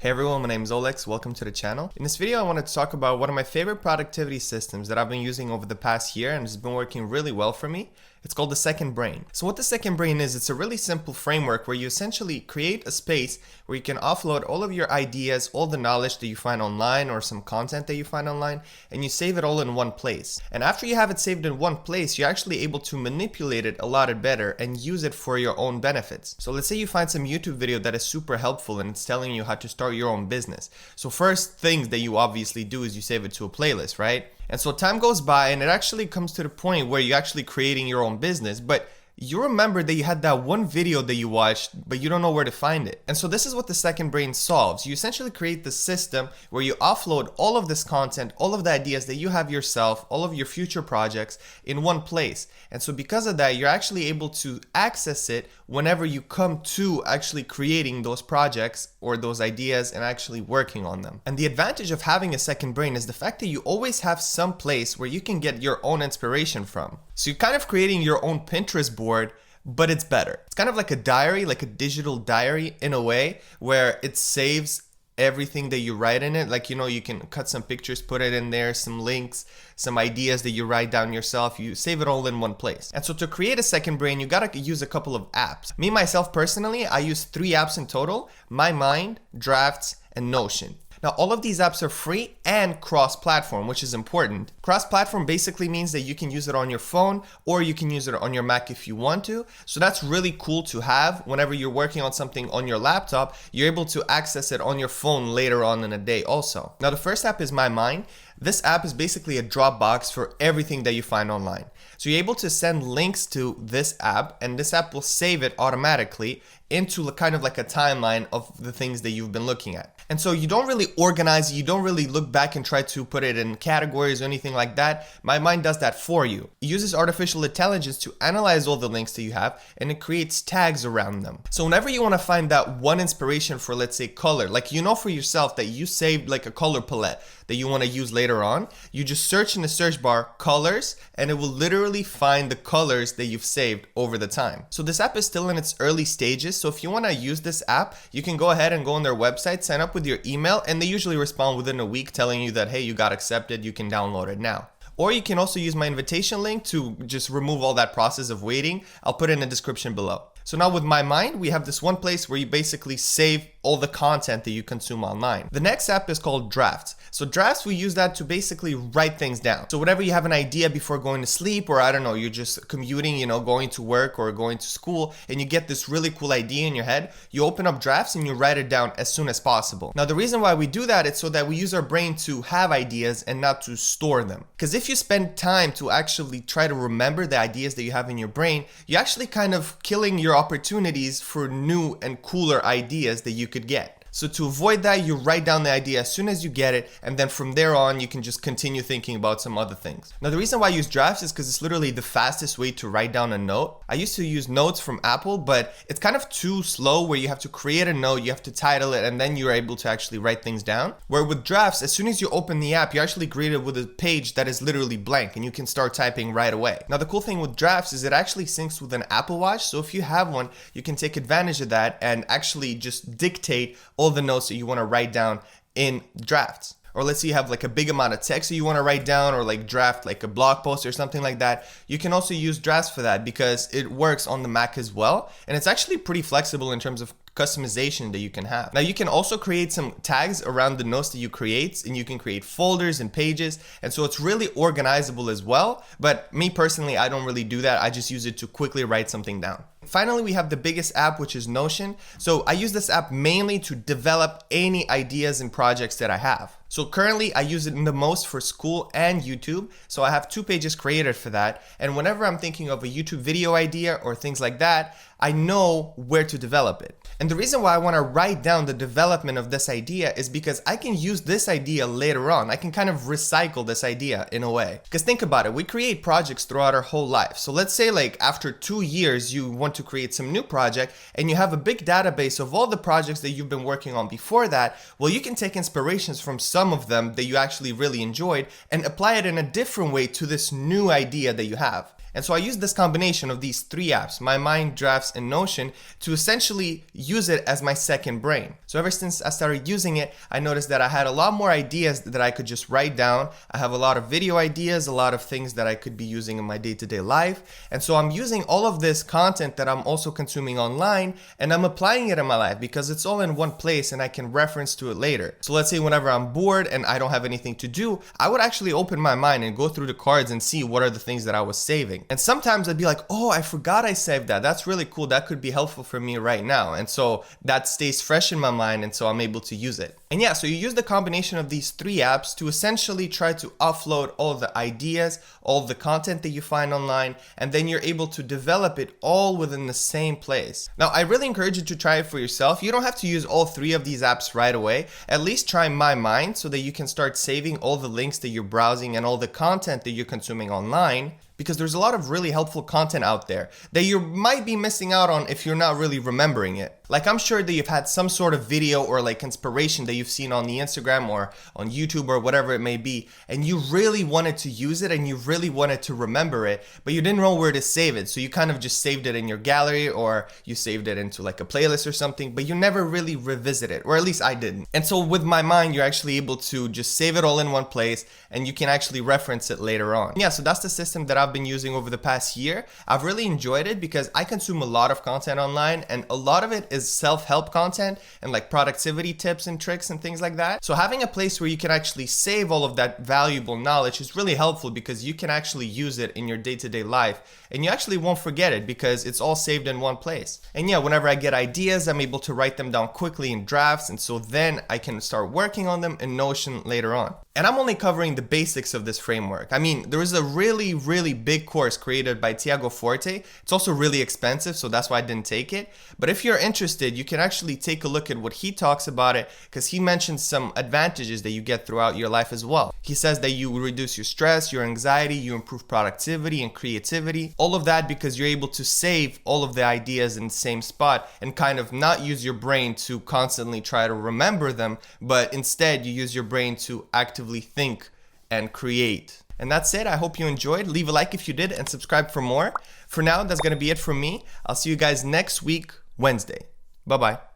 Hey everyone, my name is Olex. Welcome to the channel. In this video, I wanted to talk about one of my favorite productivity systems that I've been using over the past year and has been working really well for me. It's called the Second Brain. So what the Second Brain is, it's a really simple framework where you essentially create a space where you can offload all of your ideas, all the knowledge that you find online or some content that you find online, and you save it all in one place. And after you have it saved in one place, you're actually able to manipulate it a lot better and use it for your own benefits. So let's say you find some YouTube video that is super helpful and it's telling you how to start your own business. So first things that you obviously do is you save it to a playlist, right? And so time goes by and it actually comes to the point where you're actually creating your own business, but you remember that you had that one video that you watched, but you don't know where to find it. And so this is what the Second Brain solves. You essentially create the system where you offload all of this content, all of the ideas that you have yourself, all of your future projects in one place. And so because of that, you're actually able to access it whenever you come to actually creating those projects or those ideas and actually working on them. And the advantage of having a second brain is the fact that you always have some place where you can get your own inspiration from. So you're kind of creating your own Pinterest board, but it's better. It's kind of like a diary, like a digital diary in a way, where it saves everything that you write in it. Like, you can cut some pictures, put it in there, some links, some ideas that you write down yourself. You save it all in one place. And so to create a second brain, you gotta use a couple of apps. Me, myself, personally, I use 3 apps in total: MyMind, Drafts, and Notion. Now, all of these apps are free and cross-platform, which is important. Cross-platform basically means that you can use it on your phone or you can use it on your Mac if you want to. So that's really cool to have. Whenever you're working on something on your laptop, you're able to access it on your phone later on in the day also. Now, the first app is MyMind. This app is basically a Dropbox for everything that you find online. So you're able to send links to this app, and this app will save it automatically into kind of like a timeline of the things that you've been looking at. And so you don't really organize it, you don't really look back and try to put it in categories or anything like that. MyMind does that for you. It uses artificial intelligence to analyze all the links that you have, and it creates tags around them. So whenever you want to find that one inspiration for, let's say, color, like for yourself that you saved like a color palette that you want to use later on, you just search in the search bar colors and it will literally find the colors that you've saved over the time. So this app is still in its early stages. So if you want to use this app, you can go ahead and go on their website, sign up with your email, and they usually respond within a week telling you that, hey, you got accepted, you can download it now. Or you can also use my invitation link to just remove all that process of waiting. I'll put it in the description below. So now with MyMind, we have this one place where you basically save all the content that you consume online. The next app is called Drafts. So Drafts, we use that to basically write things down. So whenever you have an idea before going to sleep, or I don't know, you're just commuting, going to work or going to school, and you get this really cool idea in your head, you open up Drafts and you write it down as soon as possible. Now the reason why we do that is so that we use our brain to have ideas and not to store them. Because if you spend time to actually try to remember the ideas that you have in your brain, you're actually kind of killing your opportunities for new and cooler ideas that you could get. So to avoid that, you write down the idea as soon as you get it, and then from there on, you can just continue thinking about some other things. Now, the reason why I use Drafts is because it's literally the fastest way to write down a note. I used to use Notes from Apple, but it's kind of too slow where you have to create a note, you have to title it, and then you're able to actually write things down. Where with Drafts, as soon as you open the app, you're actually greeted with a page that is literally blank, and you can start typing right away. Now, the cool thing with Drafts is it actually syncs with an Apple Watch, so if you have one, you can take advantage of that and actually just dictate all the notes that you want to write down in Drafts. Or let's say you have like a big amount of text that you want to write down, or like draft like a blog post or something like that. You can also use Drafts for that because it works on the Mac as well. And it's actually pretty flexible in terms of customization that you can have. Now you can also create some tags around the notes that you create, and you can create folders and pages, and so it's really organizable as well. But me personally, I don't really do that. I just use it to quickly write something down. Finally, we have the biggest app, which is Notion. So I use this app mainly to develop any ideas and projects that I have. So currently I use it the most for school and YouTube. So I have 2 pages created for that. And whenever I'm thinking of a YouTube video idea or things like that, I know where to develop it. And the reason why I want to write down the development of this idea is because I can use this idea later on. I can kind of recycle this idea in a way. Because think about it, we create projects throughout our whole life. So let's say like after 2 years, you want to create some new project and you have a big database of all the projects that you've been working on before that. Well, you can take inspirations from some of them that you actually really enjoyed and apply it in a different way to this new idea that you have. And so I use this combination of these three apps, MyMind, Drafts, and Notion, to essentially use it as my second brain. So ever since I started using it, I noticed that I had a lot more ideas that I could just write down. I have a lot of video ideas, a lot of things that I could be using in my day-to-day life. And so I'm using all of this content that I'm also consuming online, and I'm applying it in my life because it's all in one place and I can reference to it later. So let's say whenever I'm bored and I don't have anything to do, I would actually open my mind and go through the cards and see what are the things that I was saving. And sometimes I'd be like, oh, I forgot I saved that. That's really cool. That could be helpful for me right now. And so that stays fresh in my mind, and so I'm able to use it. And yeah, so you use the combination of these three apps to essentially try to offload all the ideas, all the content that you find online, and then you're able to develop it all within the same place. Now, I really encourage you to try it for yourself. You don't have to use all three of these apps right away. At least try MyMind so that you can start saving all the links that you're browsing and all the content that you're consuming online, because there's a lot of really helpful content out there that you might be missing out on if you're not really remembering it. Like, I'm sure that you've had some sort of video or like inspiration that you've seen on the Instagram or on YouTube or whatever it may be, and you really wanted to use it and you really wanted to remember it, but you didn't know where to save it. So you kind of just saved it in your gallery, or you saved it into like a playlist or something, but you never really revisit it, or at least I didn't. And so with MyMind, you're actually able to just save it all in one place and you can actually reference it later on. Yeah, so that's the system that I've been using over the past year. I've really enjoyed it because I consume a lot of content online, and a lot of it is self-help content and like productivity tips and tricks and things like that. So having a place where you can actually save all of that valuable knowledge is really helpful, because you can actually use it in your day-to-day life and you actually won't forget it because it's all saved in one place. And yeah, whenever I get ideas, I'm able to write them down quickly in drafts, and so then I can start working on them in Notion later on. And I'm only covering the basics of this framework. I mean, there is a really, really big course created by Tiago Forte. It's also really expensive, so that's why I didn't take it. But if you're interested, you can actually take a look at what he talks about it, because he mentions some advantages that you get throughout your life as well. He says that you reduce your stress, your anxiety, you improve productivity and creativity. All of that because you're able to save all of the ideas in the same spot and kind of not use your brain to constantly try to remember them, but instead you use your brain to actively think and create. And that's it. I hope you enjoyed. Leave a like if you did and subscribe for more. For now, that's going to be it from me. I'll see you guys next week, Wednesday. Bye-bye.